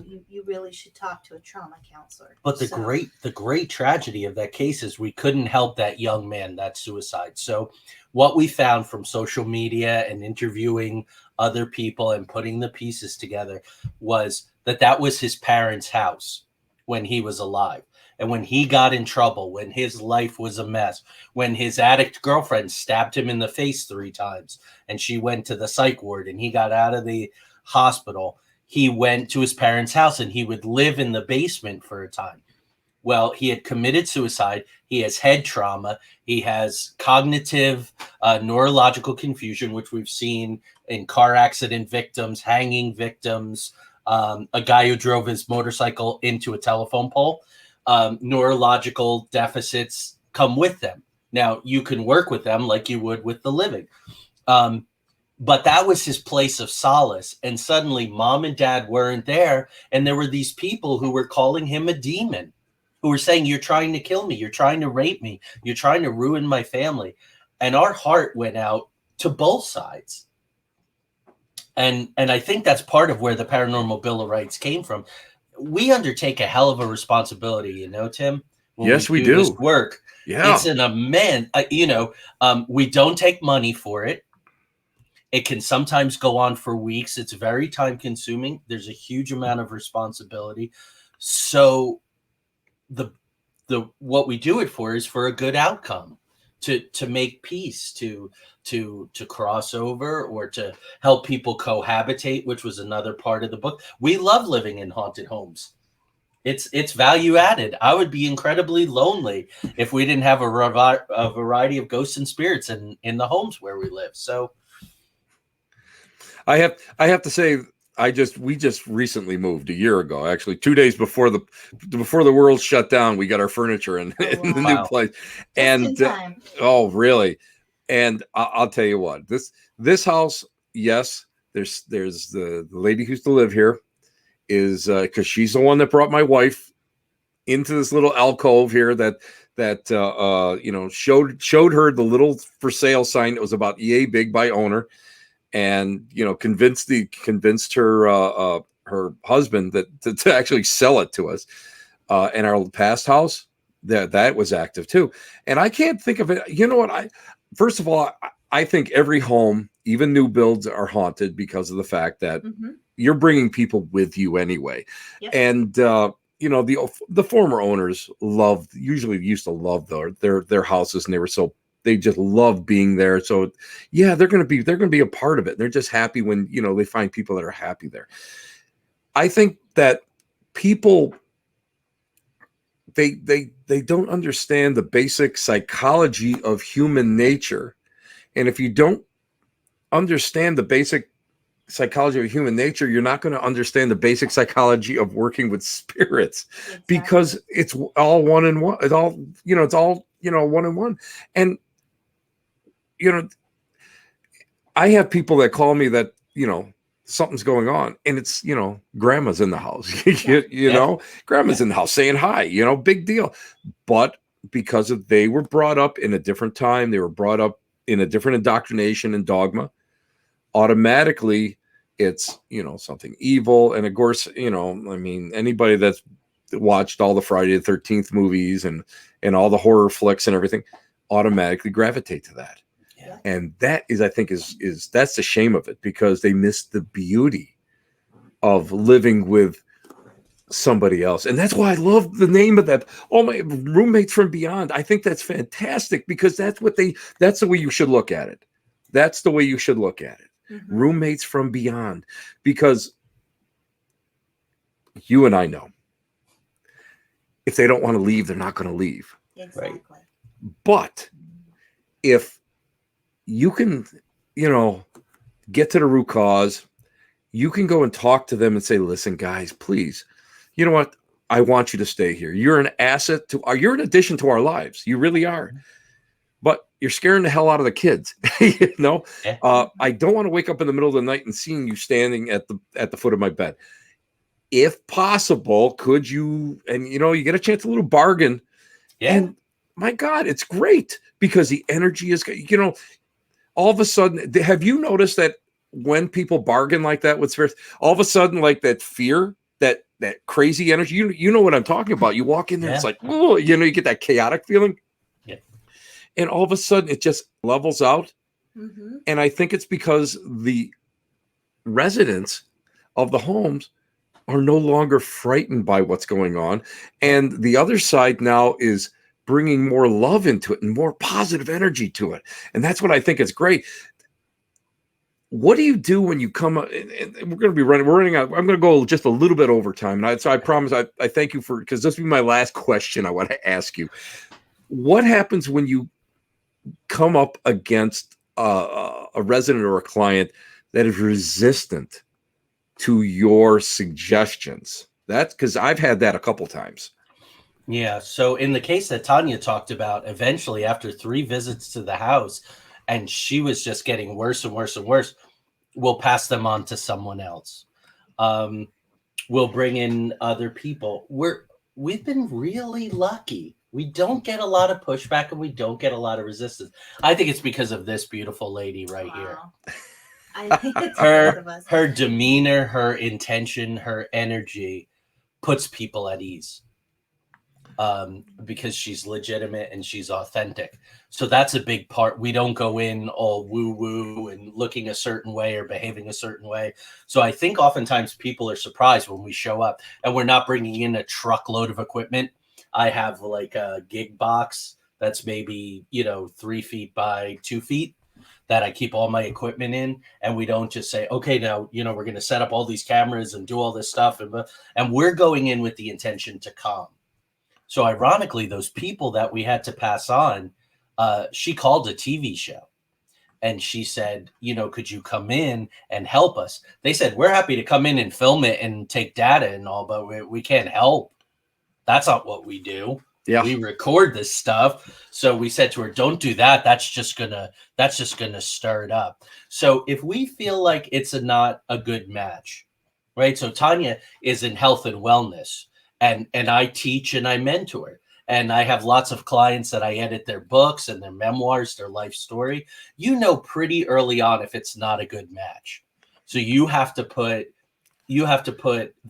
You really should talk to a trauma counselor. But the great tragedy of that case is we couldn't help that young man, that suicide. So what we found from social media and interviewing other people and putting the pieces together was that was his parents' house when he was alive. And when he got in trouble, when his life was a mess, when his addict girlfriend stabbed him in the face 3 times and she went to the psych ward and he got out of the hospital, he went to his parents' house and he would live in the basement for a time. Well, he had committed suicide. He has head trauma. He has cognitive neurological confusion, which we've seen in car accident victims, hanging victims, a guy who drove his motorcycle into a telephone pole. Neurological deficits come with them. Now, you can work with them like you would with the living. But that was his place of solace. And suddenly mom and dad weren't there. And there were these people who were calling him a demon, who were saying, you're trying to kill me. You're trying to rape me. You're trying to ruin my family. And our heart went out to both sides. And I think that's part of where the Paranormal Bill of Rights came from. We undertake a hell of a responsibility, Tim. Yes, we do. This work. Yeah. It's an immense, we don't take money for it. It can sometimes go on for weeks. It's very time consuming. There's a huge amount of responsibility. So the what we do it for is for a good outcome, to make peace, to cross over, or to help people cohabitate, which was another part of the book. We love living in haunted homes. It's value added. I would be incredibly lonely if we didn't have a variety of ghosts and spirits in the homes where we live. So I have to say, we just recently moved a year ago, actually 2 days before the world shut down. We got our furniture in the new place. And oh, really? And I'll tell you what, this house, yes, there's the lady who used to live here, is because she's the one that brought my wife into this little alcove here that showed her the little for sale sign that was about yay big by owner. And convinced her her husband to actually sell it to us. And our past house that was active too. And I can't think of it. You know what? First of all, I think every home, even new builds, are haunted because of the fact that you're bringing people with you anyway. Yep. And the former owners usually used to love their houses, and they just love being there. So yeah, they're going to be a part of it. They're just happy when, they find people that are happy there. I think that people, they don't understand the basic psychology of human nature. And if you don't understand the basic psychology of human nature, you're not going to understand the basic psychology of working with spirits. Exactly. Because it's all one in one. It's all, one in one. And, I have people that call me that, something's going on, and it's, grandma's in the house, grandma's in the house saying hi, big deal. But because they were brought up in a different time, they were brought up in a different indoctrination and dogma, automatically it's, something evil. And of course, anybody that's watched all the Friday the 13th movies and all the horror flicks and everything automatically gravitate to that. Yeah. And that is, I think, is that's the shame of it, because they miss the beauty of living with somebody else. And that's why I love the name of that. Oh, my roommates from beyond. I think that's fantastic, because that's the way you should look at it. That's the way you should look at it. Mm-hmm. Roommates from beyond, because you and I know if they don't want to leave, they're not going to leave. Exactly. But if you can, get to the root cause, you can go and talk to them and say, listen, guys, please, you know what? I want you to stay here. You're an asset you're an addition to our lives. You really are. But you're scaring the hell out of the kids. Yeah. I don't want to wake up in the middle of the night and seeing you standing at the foot of my bed. If possible, could you, and you get a chance, a little bargain. Yeah. And my God, it's great because the energy is, all of a sudden, have you noticed that when people bargain like that with spirits, all of a sudden, like that fear, that crazy energy, you know what I'm talking about. You walk in there, it's like, oh, you get that chaotic feeling. Yeah. And all of a sudden it just levels out. Mm-hmm. And I think it's because the residents of the homes are no longer frightened by what's going on. And the other side now is bringing more love into it and more positive energy to it. And that's what I think is great. What do you do when you come up, and we're going to be we're running out. I'm going to go just a little bit over time. And I promise I thank you because this will be my last question I want to ask you. What happens when you come up against a resident or a client that is resistant to your suggestions? That's because I've had that a couple times. Yeah. So in the case that Tonya talked about, eventually after 3 visits to the house, and she was just getting worse and worse and worse, we'll pass them on to someone else. We'll bring in other people. We've been really lucky. We don't get a lot of pushback and we don't get a lot of resistance. I think it's because of this beautiful lady right here. I think it's both of us. Her demeanor, her intention, her energy puts people at ease. Because she's legitimate and she's authentic. So that's a big part. We don't go in all woo-woo and looking a certain way or behaving a certain way. So I think oftentimes people are surprised when we show up and we're not bringing in a truckload of equipment. I have like a gig box that's maybe, 3 feet by 2 feet that I keep all my equipment in. And we don't just say, okay, now, we're going to set up all these cameras and do all this stuff. And we're going in with the intention to calm. So ironically, those people that we had to pass on, she called a TV show and she said, could you come in and help us? They said, we're happy to come in and film it and take data and all, but we can't help. That's not what we do. Yeah. We record this stuff. So we said to her, don't do that. That's just gonna stir it up. So if we feel like it's not a good match, right? So Tonya is in health and wellness. And I teach and I mentor. And I have lots of clients that I edit their books and their memoirs, their life story. Pretty early on if it's not a good match. So you have to put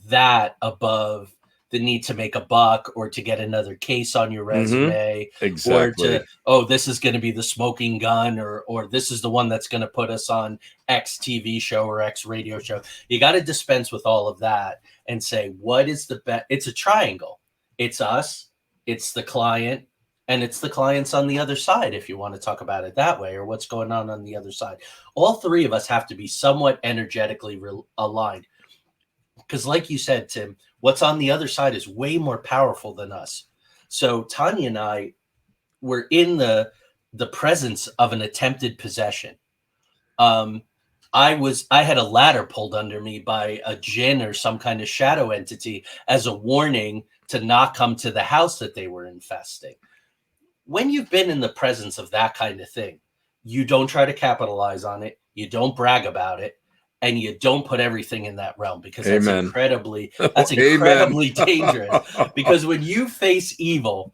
that above the need to make a buck or to get another case on your resume. Exactly. Or this is going to be the smoking gun or this is the one that's going to put us on X TV show or X radio show. You got to dispense with all of that and say, what is the best? It's a triangle. It's us, it's the client, and it's the clients on the other side, if you want to talk about it that way, or what's going on the other side. All 3 of us have to be somewhat energetically aligned. Because like you said, Tim, what's on the other side is way more powerful than us. So Tonya and I were in the presence of an attempted possession. I had a ladder pulled under me by a jinn or some kind of shadow entity as a warning to not come to the house that they were infesting. When you've been in the presence of that kind of thing, you don't try to capitalize on it. You don't brag about it. And you don't put everything in that realm because that's incredibly dangerous. Because when you face evil,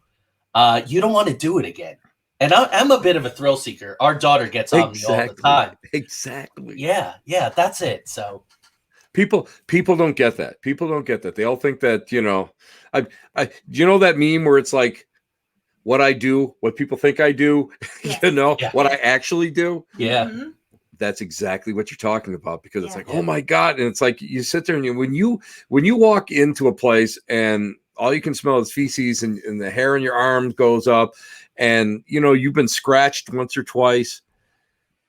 you don't want to do it again. And I'm a bit of a thrill seeker. Our daughter gets on me all the time. Exactly. Yeah, that's it. So people don't get that. People don't get that. They all think that, that meme where it's like what I do, what people think I do, what I actually do. Yeah. Mm-hmm. That's exactly what you're talking about because it's like, oh my God. And it's like you sit there and when you walk into a place and all you can smell is feces and the hair in your arms goes up and you've been scratched once or twice.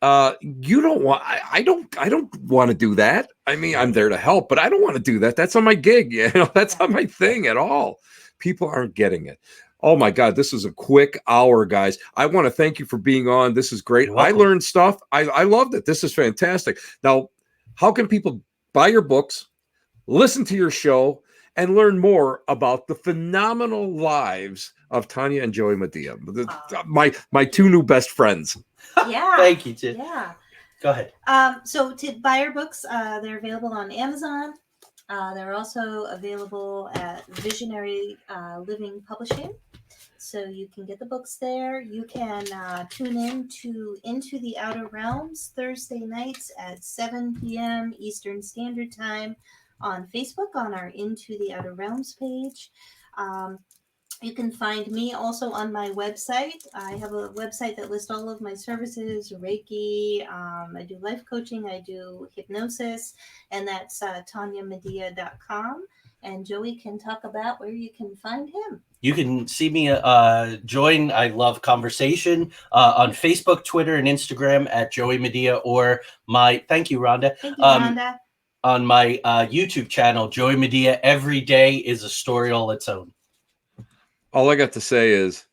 You don't want I don't want to do that. I mean, I'm there to help, but I don't want to do that. That's not my gig, that's not my thing at all. People aren't getting it. Oh my God, this is a quick hour, guys. I want to thank you for being on. This is great. I learned stuff. I loved it. This is fantastic. Now, how can people buy your books, listen to your show, and learn more about the phenomenal lives of Tonya and Joey Madia, my two new best friends? Yeah. Thank you, Jim. Yeah. Go ahead. So to buy our books, they're available on Amazon. They're also available at Visionary Living Publishing. So you can get the books there. You can tune in to Into the Outer Realms Thursday nights at 7 p.m. Eastern Standard Time on Facebook on our Into the Outer Realms page. You can find me also on my website. I have a website that lists all of my services, Reiki. I do life coaching. I do hypnosis, and that's TonyaMadia.com. And Joey can talk about where you can find him. You can see me join I Love Conversation on Facebook, Twitter, and Instagram at Joey Madia, or thank you, Rhonda. Thank you, Rhonda. On my YouTube channel, Joey Madia. Every day is a story all its own. All I got to say is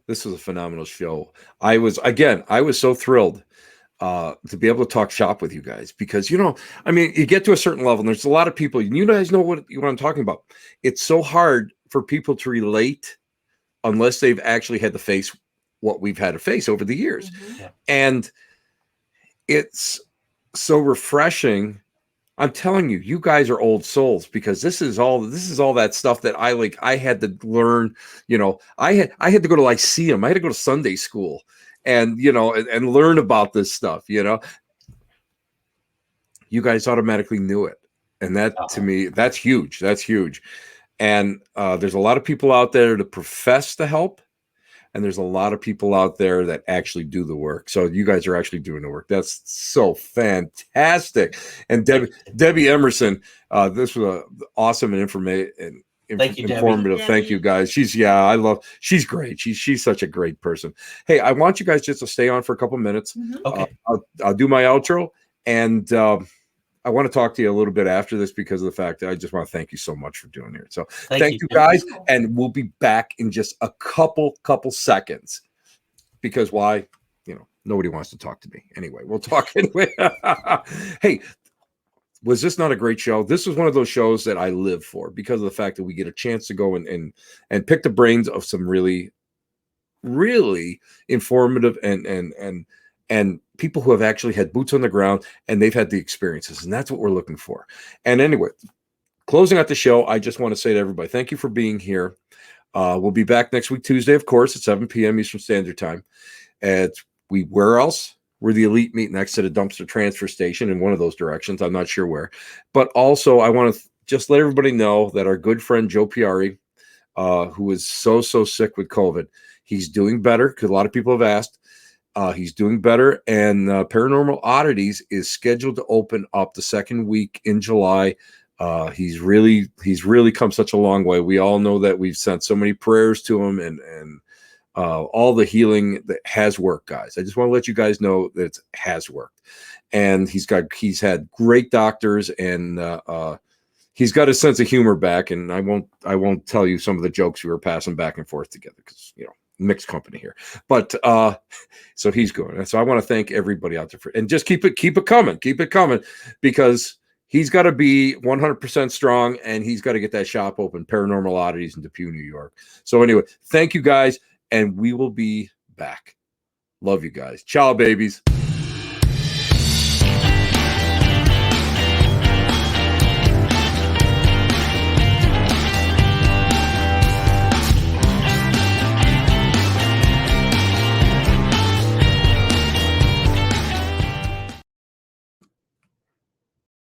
this was a phenomenal show. I was so thrilled to be able to talk shop with you guys, because, you get to a certain level and there's a lot of people, and you guys know what I'm talking about. It's so hard for people to relate unless they've actually had to face what we've had to face over the years. Mm-hmm. Yeah. And it's so refreshing. I'm telling you, you guys are old souls, because this is all that stuff that I had to learn. I had to go to Lyceum. I had to go to Sunday school and learn about this stuff. You guys automatically knew it. And that, to me, that's huge. That's huge. And there's a lot of people out there that profess to help, and there's a lot of people out there that actually do the work. So you guys are actually doing the work. That's so fantastic. And Debbie Emerson, this was awesome and informative. Thank you, informative. Debbie. Thank you, guys. She's great. She's such a great person. Hey, I want you guys just to stay on for a couple minutes. Mm-hmm. Okay. I'll do my outro, and I want to talk to you a little bit after this, because of the fact that I just want to thank you so much for doing it. So thank you guys. And we'll be back in just a couple seconds, because why? Nobody wants to talk to me anyway. We'll talk anyway. Hey, was this not a great show? This was one of those shows that I live for, because of the fact that we get a chance to go and pick the brains of some really, really informative and people who have actually had boots on the ground, and they've had the experiences, and that's what we're looking for. And anyway, closing out the show, I just want to say to everybody, thank you for being here. We'll be back next week, Tuesday, of course, at 7 p.m. Eastern Standard Time. Where else? We're the Elite Meet next to the dumpster transfer station in one of those directions. I'm not sure where. But also, I want to just let everybody know that our good friend Joe Piari, who is so sick with COVID, he's doing better, because a lot of people have asked. He's doing better, and Paranormal Oddities is scheduled to open up the second week in July. He's really come such a long way. We all know that we've sent so many prayers to him, and all the healing that has worked, guys. I just want to let you guys know that it has worked, and he's had great doctors, and he's got his sense of humor back. And I won't tell you some of the jokes we were passing back and forth together, because mixed company here, but so he's good. And so I want to thank everybody out there and just keep it coming, because he's got to be 100% strong, and he's got to get that shop open, Paranormal Oddities in Depew, New York. So anyway, thank you guys, and we will be back. Love you guys. Ciao, babies.